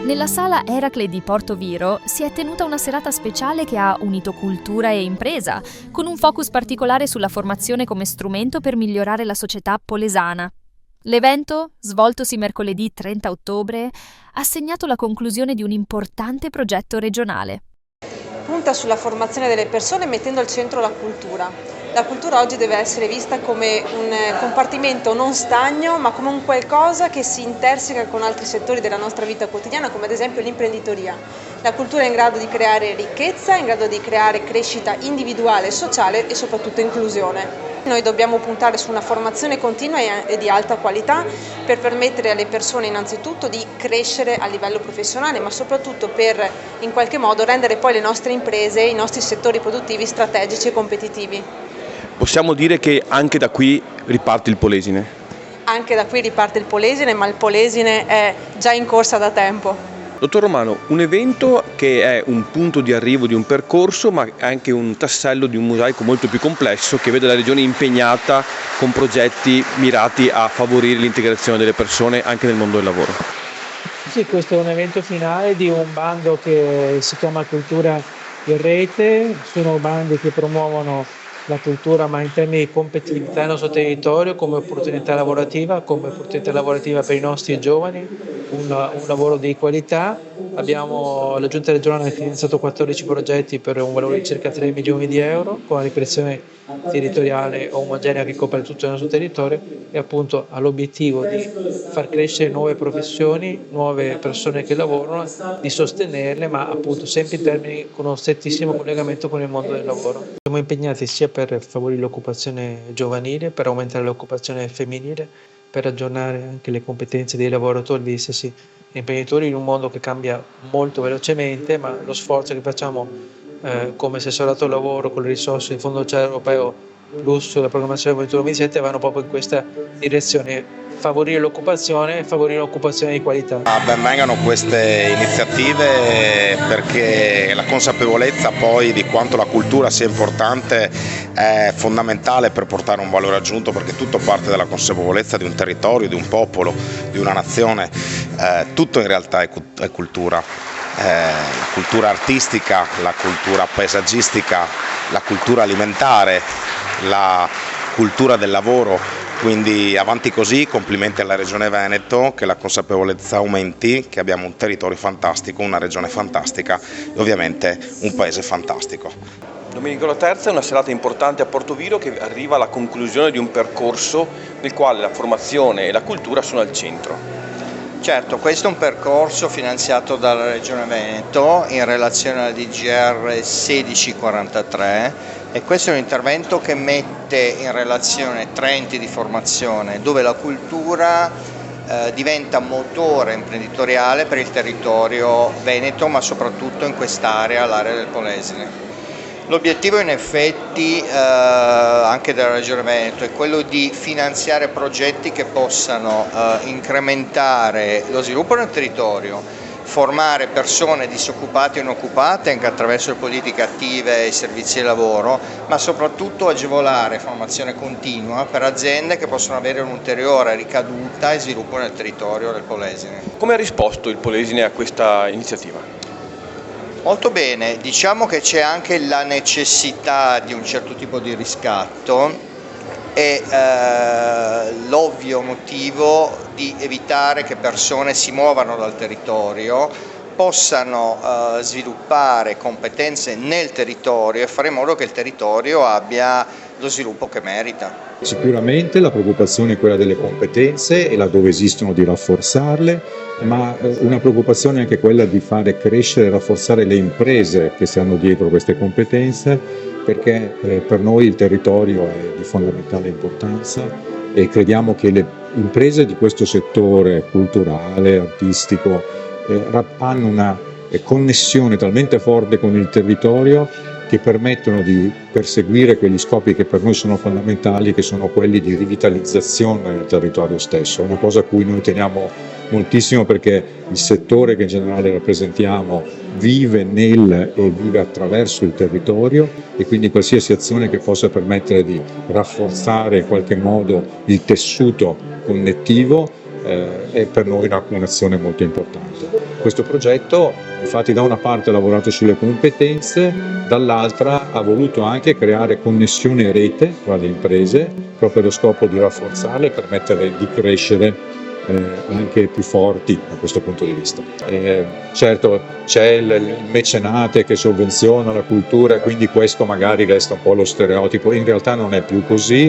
Nella sala Eracle di Porto Viro si è tenuta una serata speciale che ha unito cultura e impresa, con un focus particolare sulla formazione come strumento per migliorare la società polesana. L'evento, svoltosi mercoledì 30 ottobre, ha segnato la conclusione di un importante progetto regionale. Punta sulla formazione delle persone mettendo al centro la cultura. La cultura oggi deve essere vista come un compartimento non stagno, ma come un qualcosa che si interseca con altri settori della nostra vita quotidiana, come ad esempio l'imprenditoria. La cultura è in grado di creare ricchezza, è in grado di creare crescita individuale, sociale e soprattutto inclusione. Noi dobbiamo puntare su una formazione continua e di alta qualità per permettere alle persone innanzitutto di crescere a livello professionale, ma soprattutto per in qualche modo rendere poi le nostre imprese, i nostri settori produttivi strategici e competitivi. Possiamo dire che anche da qui riparte il Polesine? Anche da qui riparte il Polesine, ma il Polesine è già in corsa da tempo. Dottor Romano, un evento che è un punto di arrivo di un percorso, ma anche un tassello di un mosaico molto più complesso che vede la Regione impegnata con progetti mirati a favorire l'integrazione delle persone anche nel mondo del lavoro. Sì, questo è un evento finale di un bando che si chiama Cultura in Rete. Sono bandi che promuovono la cultura, ma in termini di competitività nel nostro territorio, come opportunità lavorativa per i nostri giovani, un lavoro di qualità. La Giunta regionale ha finanziato 14 progetti per un valore di circa 3 milioni di euro, con una ripartizione territoriale omogenea che copre tutto il nostro territorio e appunto ha l'obiettivo di far crescere nuove professioni, nuove persone che lavorano, di sostenerle, ma appunto sempre in termini con uno strettissimo collegamento con il mondo del lavoro. Siamo impegnati sia per favorire l'occupazione giovanile, per aumentare l'occupazione femminile, per aggiornare anche le competenze dei lavoratori, degli stessi imprenditori in un mondo che cambia molto velocemente, ma lo sforzo che facciamo come assessorato al lavoro con le risorse del Fondo Sociale Europeo plus la programmazione 2021-2027 vanno proprio in questa direzione, favorire l'occupazione di qualità. Ben vengano queste iniziative perché la consapevolezza poi di quanto la cultura sia importante è fondamentale per portare un valore aggiunto, perché tutto parte dalla consapevolezza di un territorio, di un popolo, di una nazione, tutto in realtà è cultura. La cultura artistica, la cultura paesaggistica, la cultura alimentare, la cultura del lavoro, quindi avanti così, complimenti alla Regione Veneto, che la consapevolezza aumenti, che abbiamo un territorio fantastico, una regione fantastica e ovviamente un paese fantastico. Domenica la terza è una serata importante a Porto Viro che arriva alla conclusione di un percorso nel quale la formazione e la cultura sono al centro. Certo, questo è un percorso finanziato dalla Regione Veneto in relazione alla DGR 1643 e questo è un intervento che mette in relazione 3 enti di formazione dove la cultura diventa motore imprenditoriale per il territorio veneto, ma soprattutto in quest'area, l'area del Polesine. L'obiettivo in effetti anche della Regione Veneto è quello di finanziare progetti che possano incrementare lo sviluppo nel territorio, formare persone disoccupate e inoccupate anche attraverso le politiche attive e i servizi di lavoro, ma soprattutto agevolare formazione continua per aziende che possono avere un'ulteriore ricaduta e sviluppo nel territorio del Polesine. Come ha risposto il Polesine a questa iniziativa? Molto bene, diciamo che c'è anche la necessità di un certo tipo di riscatto e l'ovvio motivo di evitare che persone si muovano dal territorio, possano sviluppare competenze nel territorio e fare in modo che il territorio abbia lo sviluppo che merita. Sicuramente la preoccupazione è quella delle competenze e laddove esistono di rafforzarle, ma una preoccupazione è anche quella di fare crescere e rafforzare le imprese che stanno dietro queste competenze, perché per noi il territorio è di fondamentale importanza e crediamo che le imprese di questo settore culturale, artistico, hanno una connessione talmente forte con il territorio che permettono di perseguire quegli scopi che per noi sono fondamentali, che sono quelli di rivitalizzazione del territorio stesso. È una cosa a cui noi teniamo moltissimo perché il settore che in generale rappresentiamo vive nel e vive attraverso il territorio e quindi qualsiasi azione che possa permettere di rafforzare in qualche modo il tessuto connettivo è per noi un'azione molto importante. Questo progetto infatti da una parte ha lavorato sulle competenze, dall'altra ha voluto anche creare connessioni e rete tra le imprese proprio per lo scopo di rafforzarle e permettere di crescere anche più forti da questo punto di vista. Certo c'è il mecenate che sovvenziona la cultura, quindi questo magari resta un po' lo stereotipo, in realtà non è più così,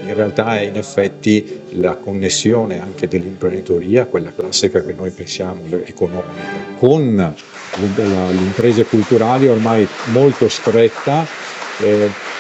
in realtà è in effetti la connessione anche dell'imprenditoria, quella classica che noi pensiamo economica, con le imprese culturali ormai molto stretta.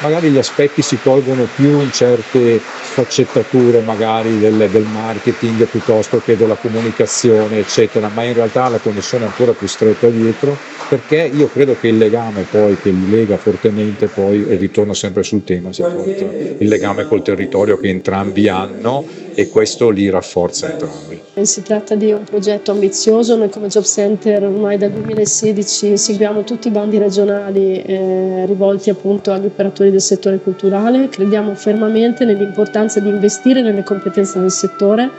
Magari gli aspetti si colgono più in certe sfaccettature magari del marketing piuttosto che della comunicazione eccetera, ma in realtà la connessione è ancora più stretta dietro, perché io credo che il legame poi che li lega fortemente poi, e ritorno sempre sul tema, sia il legame col territorio che entrambi hanno, e questo li rafforza entrambi. Si tratta di un progetto ambizioso. Noi come Job Center ormai dal 2016 seguiamo tutti i bandi regionali rivolti appunto agli operatori del settore culturale. Crediamo fermamente nell'importanza di investire nelle competenze del settore,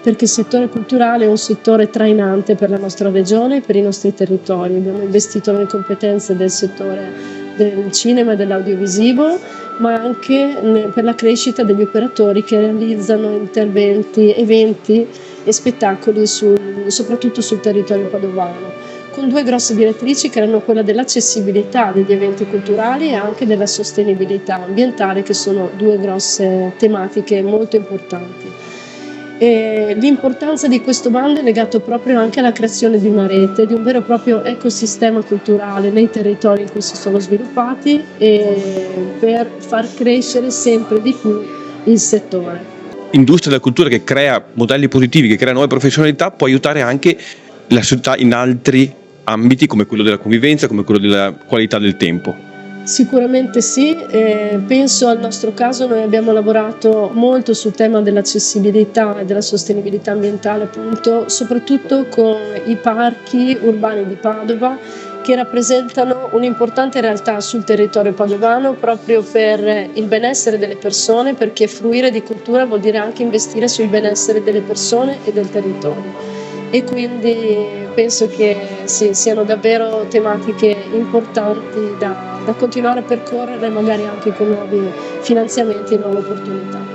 perché il settore culturale è un settore trainante per la nostra regione e per i nostri territori. Abbiamo investito nelle competenze del settore del cinema e dell'audiovisivo, ma anche per la crescita degli operatori che realizzano interventi, eventi e spettacoli soprattutto sul territorio padovano, con due grosse direttrici che erano quella dell'accessibilità degli eventi culturali e anche della sostenibilità ambientale, che sono due grosse tematiche molto importanti. E l'importanza di questo bando è legato proprio anche alla creazione di una rete, di un vero e proprio ecosistema culturale nei territori in cui si sono sviluppati, e per far crescere sempre di più il settore. Industria della cultura che crea modelli positivi, che crea nuove professionalità, può aiutare anche la società in altri ambiti come quello della convivenza, come quello della qualità del tempo. Sicuramente sì, penso al nostro caso. Noi abbiamo lavorato molto sul tema dell'accessibilità e della sostenibilità ambientale, appunto, soprattutto con i parchi urbani di Padova, che rappresentano un'importante realtà sul territorio padovano proprio per il benessere delle persone, perché fruire di cultura vuol dire anche investire sul benessere delle persone e del territorio. E quindi penso che sì, siano davvero tematiche importanti da continuare a percorrere, magari anche con nuovi finanziamenti e nuove opportunità.